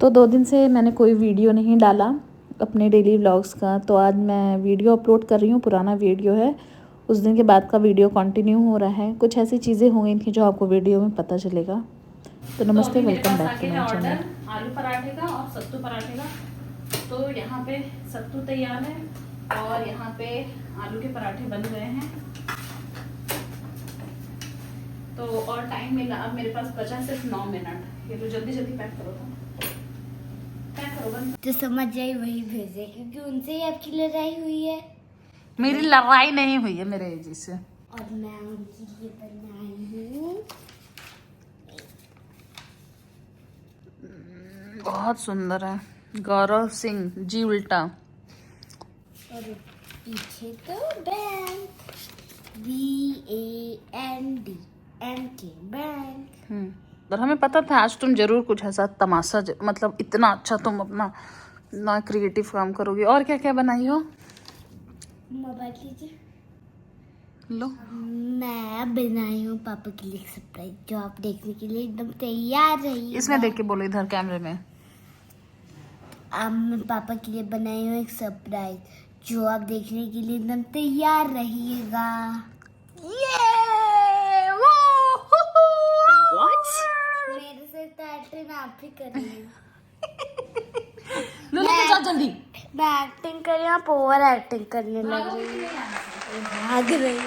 तो 2 दिन से मैंने कोई वीडियो नहीं डाला अपने डेली व्लॉग्स का, तो आज मैं वीडियो अपलोड कर रही हूँ। पुराना वीडियो है, उस दिन के बाद का वीडियो कंटिन्यू हो रहा है। कुछ ऐसी चीज़ें हो गई थी जो आपको वीडियो में पता चलेगा। तो नमस्ते, welcome back to my channel. आलू पराठे का और सत्तू पराठे का। तो यहाँ पे सत्तू तैयार है और यहाँ पे आलू के पराठे बन गए हैं। तो और टाइम मिला, अब मेरे पास बचा सिर्फ 9 मिनट। ये तो जल्दी जल्दी पैक करो, पैक करो बंद। जो समझ जाए वही भेजे, क्योंकि उनसे ही आपकी लड़ाई हुई है। मेरी लड़ाई नहीं हुई है मेरे जी से। और मैं उनके लिए बनाई हूँ। बहुत सुंदर है। गौरव सिंह जी उल्टा। और पीछे तो बैंक, BAND बैंक। और हमें पता था आज तुम जरूर कुछ ऐसा तमाशा मतलब इतना अच्छा तुम अपना ना क्रिएटिव काम करोगे। और क्या क्या बनाई हो? मोबाइल लीजिए। लो, मैं बनाई हूँ पापा के लिए सरप्राइज, जो आप देखने के लिए एकदम तैयार रहिए। इसमें देख के बोलो, इधर कैमरे में। अब मैं पापा के लिए बनाई हूँ एक सरप्राइज, जो आप देखने के लिए एकदम तैयार रहिएगा। मेरे से तो एक्टिंग आप ही कर रही हैं। जल्दी। मैं एक्टिंग कर रही हूँ, आप ओवर एक्टिंग करने लग रही है, भाग रही है।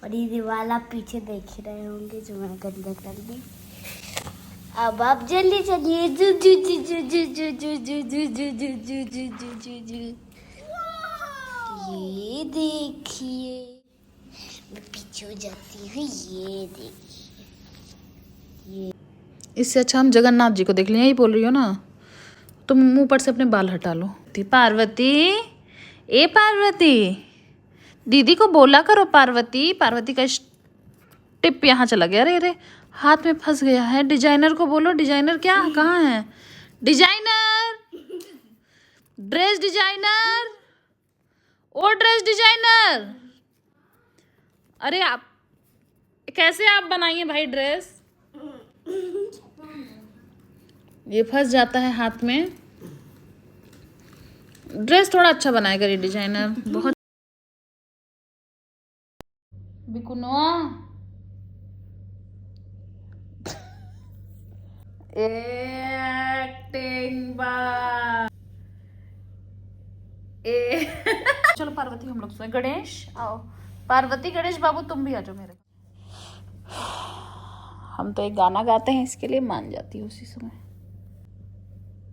और ये दीवार आप पीछे देख ही रहे होंगे जो मैं गंदा कर दी। अब आप जल्दी चलिए। जू जू जू जू जू जू जू जू जू जू जू जू जू जू जू जू। ये देखिए, मैं पीछे हो जाती हूँ। ये देखिए, ये इससे अच्छा हम जगन्नाथ जी को देख लें। यही बोल रही हो ना तुम? मुंह पर से अपने बाल हटा लो। पार्वती, ए पार्वती, दीदी को बोला करो पार्वती। पार्वती का टिप यहाँ चला गया। अरे अरे, हाथ में फंस गया है। डिजाइनर को बोलो। डिजाइनर क्या, कहाँ है डिजाइनर? ड्रेस डिजाइनर, ओ ड्रेस डिजाइनर। अरे आप कैसे आप बनाइए भाई ड्रेस? ये फंस जाता है हाथ में। ड्रेस थोड़ा अच्छा बनाया करिए डिजाइनर। बहुत बिकुनवा एक्टिंग बा ए चलो पार्वती, हम लोग सुने। गणेश आओ। पार्वती, गणेश बाबू तुम भी आ जाओ मेरे। हम तो एक गाना गाते हैं, इसके लिए मान जाती हूँ उसी समय।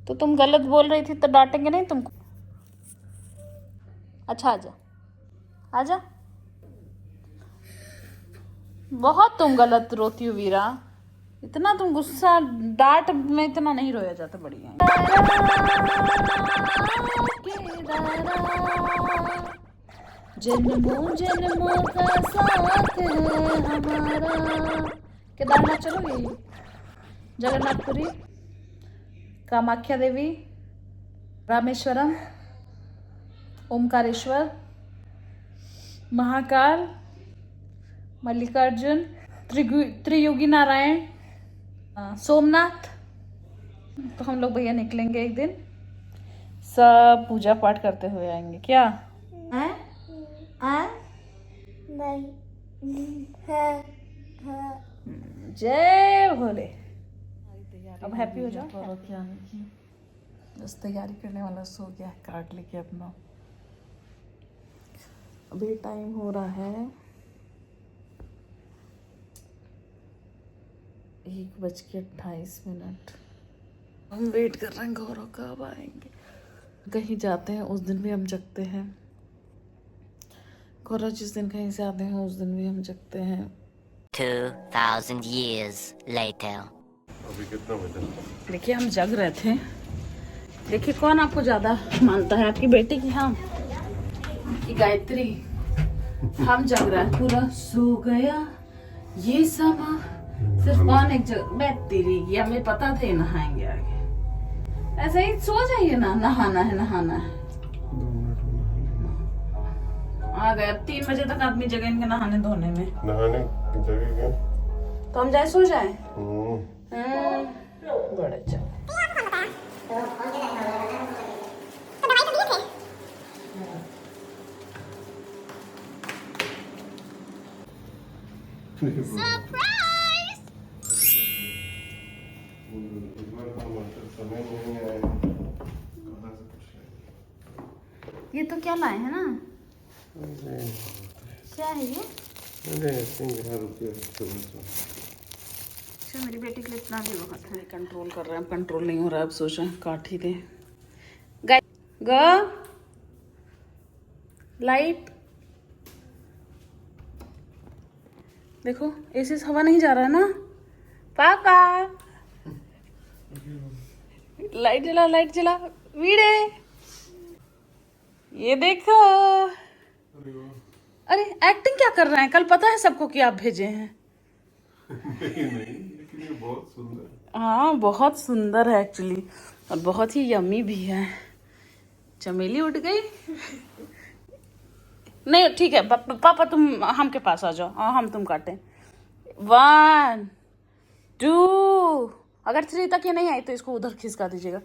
तो तुम गलत बोल रही थी तो डांटेंगे नहीं तुमको? अच्छा आजा, आजा। बहुत तुम गलत रोती हो वीरा। इतना तुम गुस्सा, डांट में इतना नहीं रोया जाता। बढ़िया जन्मों जन्मों का साथ है हमारा। केदारनाथ चलोगे? जगन्नाथपुरी, कामाख्या देवी, रामेश्वरम, ओमकारेश्वर, महाकाल, मल्लिकार्जुन, त्रियोगी नारायण, सोमनाथ। तो हम लोग भैया निकलेंगे एक दिन, सब पूजा पाठ करते हुए आएंगे। क्या है? नहीं जय भोले। अब हैप्पी हो जाओ। क्या बस तैयारी करने वाला सो गया है, कार्ड लेके अपना। अभी टाइम हो रहा है 1:28। हम वेट कर रहे हैं गौरव कब आएंगे। कहीं जाते हैं उस दिन भी हम जगते हैं। गौरव जिस दिन कहीं से आते हैं उस दिन भी हम जगते हैं। 2000 years later. अभी कितना बजा? देखिए हम जग रहे थे। देखिए कौन आपको ज्यादा मानता है, आपकी बेटी की हम की गायत्री? हम जग रहे हैं। पूरा सो गया ये समा, सिर्फ कौन एक जग। मैं तेरी की हमें पता थे नहाएंगे आगे। ऐसे ही सो जाइए ना, नहाना है नहाना है। आ गए। अब 3 बजे तक आदमी जगेंगे नहाने धोने में। नहाने जगह क्या? तो हम जाए सो जाए। बड़े चल समय नहीं आया कहाँ से कुछ ये तो क्या लाए हैं ना क्या है ये अरे ऐसे ही यहाँ रुपये अच्छा मेरी बेटी के लिए इतना भी बहुत है कंट्रोल कर रहे हैं कंट्रोल नहीं हो रहा है अब सोच रहे हैं काट ही दे ग लाइट देखो एसी से हवा नहीं जा रहा है ना पापा लाइट जला वीड़े ये देखो अरे एक्टिंग क्या कर रहे हैं कल पता है सबको कि आप भेजे हैं नहीं लेकिन ये बहुत सुंदर हाँ बहुत सुंदर है एक्चुअली और बहुत ही यम्मी भी है चमेली उठ गई नहीं ठीक है पापा तुम हम के पास आ जाओ हम तुम काटें 1 2 अगर 3 तक ये नहीं आई तो इसको उधर खिसका दीजिएगा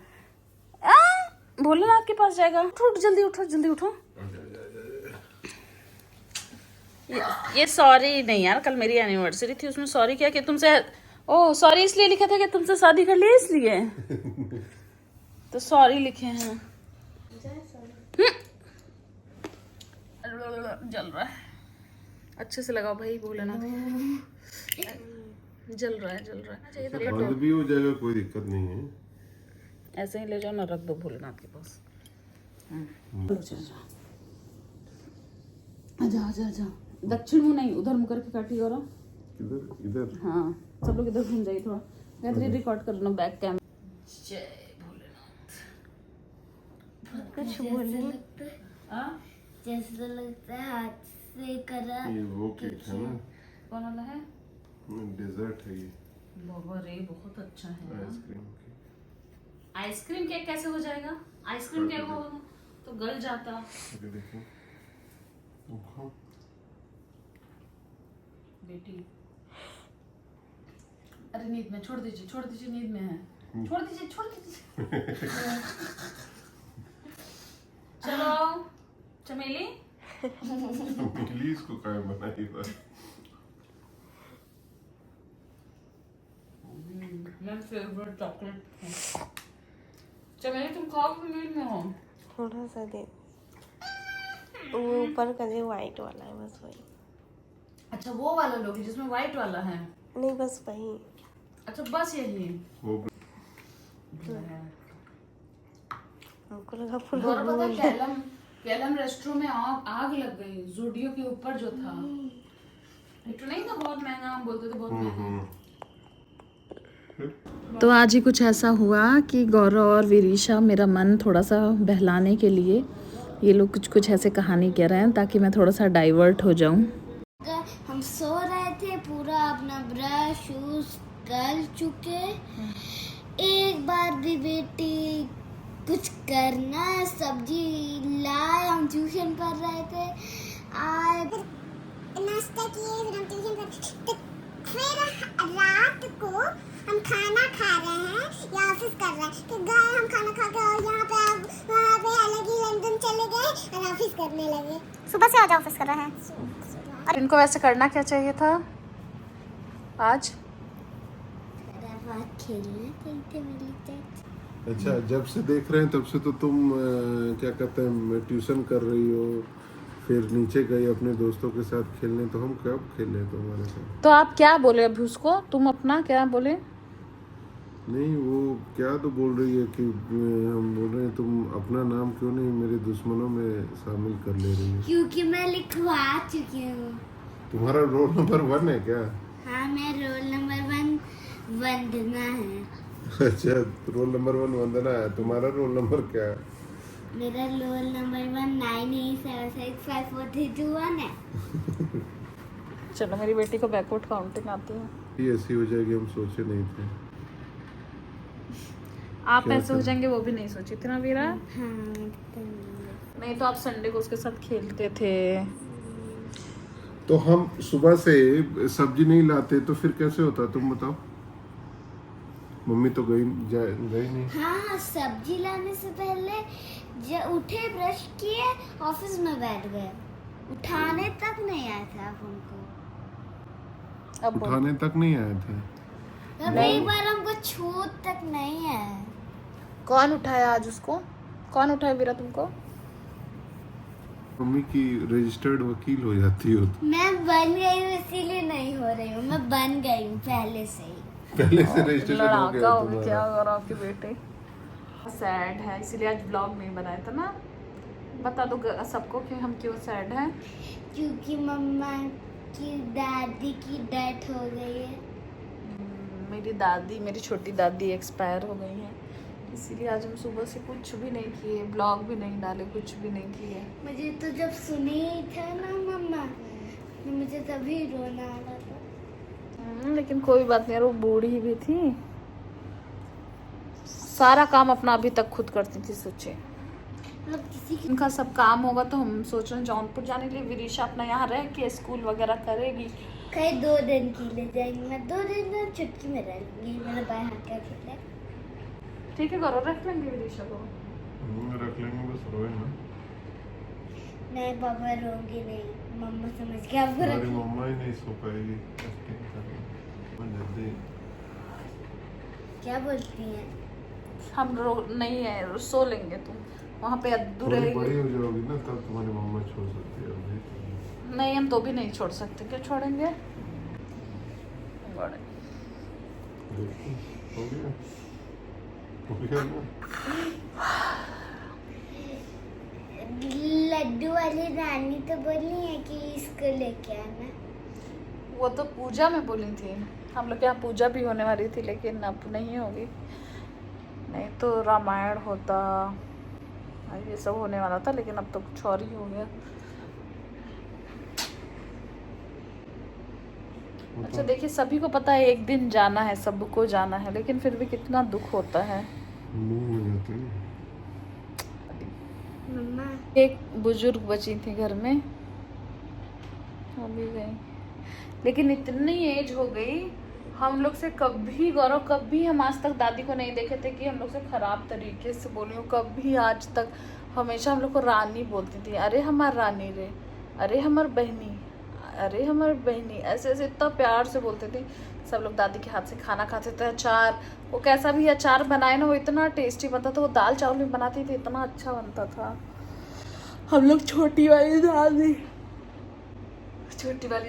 भोलेनाथ के पास जाएगा उठो जल्दी उठो ये सॉरी नहीं यार कल मेरी एनिवर्सरी थी उसमें सॉरी क्या कि तुमसे ओह सॉरी इसलिए लिखा था कि तुमसे शादी कर लिया इसलिए तो सॉरी लिखे हैं जल रहा है अच्छे से लगाओ भाई भोलेनाथ जल रहा है बंद भी हो जाएगा कोई दिक्कत नहीं है ऐसे ही ले जाओ ना रख दो भोलेनाथ के पास आजा दक्षिण मुंह नहीं उधर मुंह करके काटी करो इधर हाँ सब लोग इधर घूम जाइए थोड़ा मैं रिकॉर्ड कर लो बैक कैमरा जय भोलेनाथ कुछ बोलने जैसा लगता है हाथ से करा ये वो केक है ना कौन वाला है डेजर्ट है ये बाबा रे बहुत अच्छा है आइसक्रीम केक आइसक्रीम केक कैसे हो जाएगा आइसक्रीम केक होगा तो गल जाता देखो बेटी अरे नींद में छोड़ दीजिए नींद में है छोड़ दीजिए चलो चमेली प्लीज को काय बनाई बस मेरा फेवरेट चॉकलेट चमेली तुम खाओ कि नींद में हो थोड़ा सा दे वो ऊपर का जो वाइट वाला है बस वही अच्छा वो वाला लोगी जिसमें व्हाइट वाला है नहीं बस वही अच्छा बस यही वो हमको लगा फुल और पता कैलम रेस्टोरेंट में आग लग गई जूडियो के ऊपर जो था एक नहीं था बहुत महंगा हम बोलते थे बहुत महंगा तो आज ही कुछ ऐसा हुआ कि गौरव और विरीशा मेरा मन थोड़ा सा बहलाने के लिए ये लोग कुछ ऐसे कहानी कह रहे हैं ताकि मैं थोड़ा सा डाइवर्ट हो जाऊं हम सो रहे थे पूरा अपना ब्रश शूज कर चुके एक बार भी बेटी कुछ करना सब्जी लाए हम ट्यूशन पढ़ रहे थे आए नाश्ता किए फिर हम ट्यूशन पढ़ फिर रात को हम खाना खा रहे हैं या ऑफिस कर रहे हैं तो गए हम खाना खा के और यहाँ पे वहाँ पे अलग ही लंदन चले गए और ऑफिस करने लगे सुबह से आज ऑफिस कर रहे हैं इनको वैसे करना क्या चाहिए था आज खेलना चाहिए थे मेरी चाची अच्छा जब से देख रहे हैं तब से तो तुम क्या कहते हैं ट्यूशन कर रही हो फिर नीचे गई अपने दोस्तों के साथ खेलने तो हम कब खेले तुम्हारे साथ तो आप क्या बोले अभी उसको तुम अपना क्या बोले नहीं वो क्या तो बोल रही है कि हम बोल रहे हैं तुम अपना नाम क्यों नहीं मेरे दुश्मनों में शामिल कर ले रही हो क्योंकि मैं लिखवा चुकी हूँ तुम्हारा रोल नंबर 1 है क्या हाँ मैं रोल नंबर 1 वंदना है अच्छा रोल नंबर 1 वंदना है तुम्हारा रोल नंबर क्या है मेरा रोल नंबर 198765432 है चलो मेरी बेटी को बैकवर्ड काउंटिंग आती है ये ऐसी हो जाएगी हम सोचे नहीं थे आप ऐसे हो जाएंगे वो भी नहीं सोची थी ना वीरा हाँ नहीं तो आप संडे को उसके साथ खेलते थे तो हम सुबह से सब्जी नहीं लाते तो फिर कैसे होता तुम बताओ मम्मी तो गई नहीं। हाँ, सब्जी लाने से पहले जब उठे ब्रश किए ऑफिस में बैठ गए, उठाने तक नहीं आए थे आप हमको। अब बोल। उठाने तक नहीं आए थे। अब एक बार हमको छूत तक नहीं आए। कौन उठाया आज उसको? कौन उठाया वीरा तुमको? मम्मी की रजिस्टर्ड वकील हो जाती हो। मैं बन गई हूँ इसीलिए नहीं हो रही हूँ, मैं बन गई हूँ पहले से ही। पहले से रजिस्ट्रेशन हो लड़ाका गया हो गया, तुम्हारा। क्या करो आपके बेटे। सैड है इसीलिए आज ब्लॉग नहीं बनाया था ना। बता दो सबको कि हम क्यों सैड हैं। क्योंकि मम्मा की दादी की डेथ हो गई है। मेरी दादी, मेरी छोटी दादी एक्सपायर हो गई हैं, इसीलिए आज हम सुबह से कुछ भी नहीं किए, ब्लॉग भी नहीं डाले, कुछ भी नहीं किए। मुझे तो जब सुने ही था ना मम्मा, मुझे तभी रोना आ रहा था। लेकिन कोई बात नहीं यार, वो बूढ़ी भी थी, सारा काम अपना अभी तक खुद करती थी। सोचे मतलब किसी की इनका सब काम होगा तो हम सोच रहे हैं जौनपुर जाने के लिए। विरिशा अपना यहाँ रह के स्कूल वगैरह करेगी। कहीं 2 दिन के लिए जाएंगे, मैं 2 दिन में छुट्टी में रहूंगी। मेरा भाई हाथ का खेला। ठीक है करो, रख लेंगे विरिशा को। रख लेंगे, बस रोए ना। नहीं पापा रोंगी नहीं, मम्मा समझ के आपको हमारी रखी। मम्मा ही नहीं सो पाएगी। जल्दी क्या बोलती हैं? हम नहीं है, सो लेंगे। तुम वहाँ पे अद्दू थोड़ी रहेगी। बड़ी हो जाओगी ना तब तुम्हारी मम्मा छोड़ सकती है। अभी तो नहीं, हम तो भी नहीं छोड़ सकते। क्यों छोड़ेंगे? बड़े देखो, हो गया ना। लड्डू वाली रानी तो बोली है कि इसको लेके आना। वो तो पूजा में बोली थी। हम लोग के यहाँ पूजा भी होने वाली थी, लेकिन अब नहीं होगी। नहीं तो रामायण होता, ये सब होने वाला था, लेकिन अब तो कुछ और ही हो गया। अच्छा देखिए, सभी को पता है एक दिन जाना है, सबको जाना है, लेकिन फिर भी कितना दुख होता है। मुंह हो जाते हैं। मम्मा एक बुजुर्ग बची थी घर में, वो भी गई। लेकिन इतनी एज हो गई, हम लोग से कभी गौरव, कभी हम आज तक दादी को नहीं देखे थे कि हम लोग से खराब तरीके से बोली हो। कभी आज तक हमेशा हम लोग को रानी बोलती थी। अरे हमार रानी रे, अरे हमार बहनी, अरे हमार बहनी, ऐसे ऐसे इतना प्यार से बोलते थे। सब लोग दादी के हाथ से खाना खाते थे। अचार, वो कैसा भी अचार बनाए ना, वो इतना टेस्टी बनता था। वो दाल चावल भी बनाती थी, इतना अच्छा बनता था। हम लोग छोटी वाली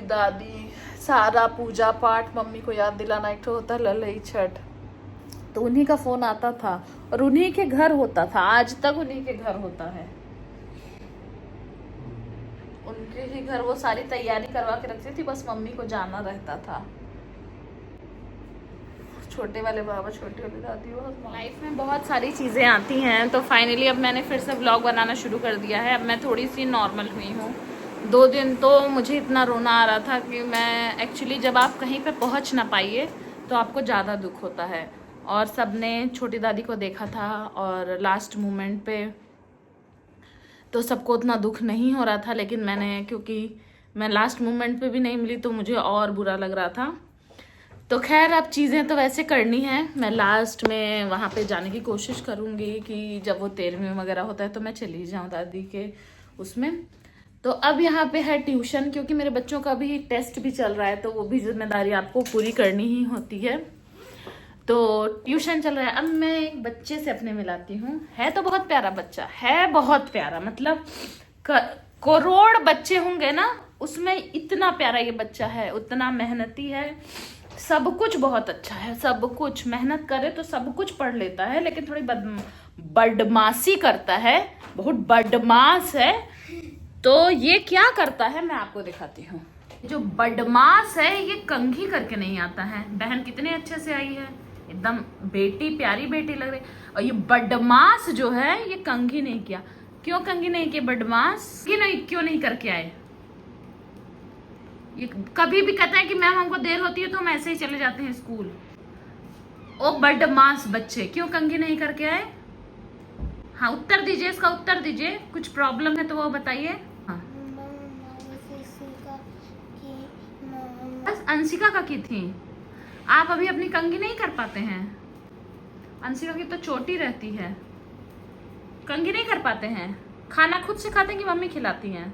दादी सारा पूजा पाठ, मम्मी को याद दिलाना। एक तो होता ललई छठ, तो उन्हीं का फोन आता था और उन्हीं के घर होता था। आज तक उन्हीं के घर होता है, उनके ही घर वो सारी तैयारी करवा के रखती थी, बस मम्मी को जाना रहता था। छोटे वाले बाबा, छोटी वाली दादी। बहुत लाइफ में बहुत सारी चीज़ें आती हैं, तो फाइनली अब मैंने फिर से व्लॉग बनाना शुरू कर दिया है। अब मैं थोड़ी सी नॉर्मल हुई हूँ। 2 दिन तो मुझे इतना रोना आ रहा था कि मैं एक्चुअली, जब आप कहीं पे पहुँच ना पाइए तो आपको ज़्यादा दुख होता है। और सबने छोटी दादी को देखा था, और लास्ट मोमेंट पे तो सबको उतना दुख नहीं हो रहा था, लेकिन मैंने, क्योंकि मैं लास्ट मोमेंट पे भी नहीं मिली तो मुझे और बुरा लग रहा था। तो खैर, अब चीज़ें तो वैसे करनी है। मैं लास्ट में वहाँ पे जाने की कोशिश करूँगी कि जब वो 13वीं वगैरह होता है तो मैं चली जाऊँ दादी के उसमें। तो अब यहाँ पे है ट्यूशन, क्योंकि मेरे बच्चों का भी टेस्ट भी चल रहा है, तो वो भी जिम्मेदारी आपको पूरी करनी ही होती है। तो ट्यूशन चल रहा है। अब मैं एक बच्चे से अपने मिलाती हूँ। है तो बहुत प्यारा बच्चा है, बहुत प्यारा, मतलब करोड़ बच्चे होंगे ना, उसमें इतना प्यारा ये बच्चा है, उतना मेहनती है, सब कुछ बहुत अच्छा है। सब कुछ मेहनत करे तो सब कुछ पढ़ लेता है, लेकिन थोड़ी बदमाशी करता है, बहुत बदमाश है। तो ये क्या करता है मैं आपको दिखाती हूँ। जो बदमाश है ये कंघी करके नहीं आता है। बहन कितने अच्छे से आई है, एकदम बेटी, प्यारी बेटी लग रही। और ये बदमाश जो है ये कंघी नहीं किया। क्यों कंघी नहीं किया बदमाश? क्यों नहीं करके आए? ये कभी भी कहता है कि मैम हमको देर होती है तो हम ऐसे ही चले जाते हैं स्कूल। ओ बदमाश बच्चे, क्यों कंघी नहीं करके आए? हाँ, उत्तर दीजिए, इसका उत्तर दीजिए। कुछ प्रॉब्लम है तो वो बताइए। हाँ, बस अंशिका का की थी। आप अभी अपनी कंघी नहीं कर पाते हैं? अंशिका की तो चोटी रहती है। कंघी नहीं कर पाते हैं। खाना खुद से खाते हैं कि मम्मी खिलाती हैं?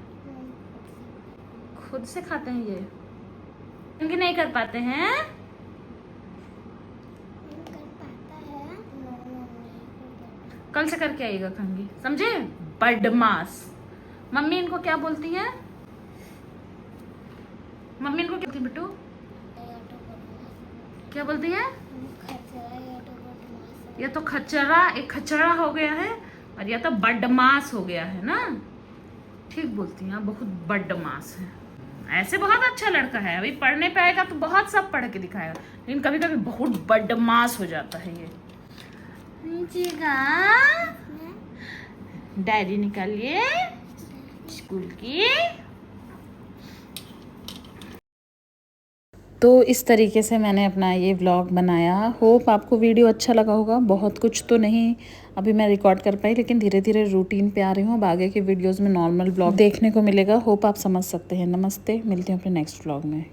खुद से खाते हैं ये। कंघी नहीं कर पाते हैं। कल से करके आइएगा कंघी, समझे? बदमाश। मम्मी इनको क्या बोलती है? मम्मी इनको क्या बोलती है बिट्टू? क्या बोलती है? या तो खचरा, एक खचरा हो गया है और या तो बदमाश हो गया है ना। ठीक बोलती हैं, बहुत बदमाश है। ऐसे बहुत अच्छा लड़का है, अभी पढ़ने पे आएगा तो बहुत सब पढ़ के दिखाएगा, लेकिन कभी कभी बहुत बदमाश हो जाता है ये। डायरी निकालिए स्कूल की। तो इस तरीके से मैंने अपना ये व्लॉग बनाया। होप आपको वीडियो अच्छा लगा होगा। बहुत कुछ तो नहीं अभी मैं रिकॉर्ड कर पाई, लेकिन धीरे धीरे रूटीन पे आ रही हूँ। अब आगे के वीडियोस में नॉर्मल व्लॉग देखने को मिलेगा। होप आप समझ सकते हैं। नमस्ते, मिलती हूँ अपने नेक्स्ट व्लॉग में।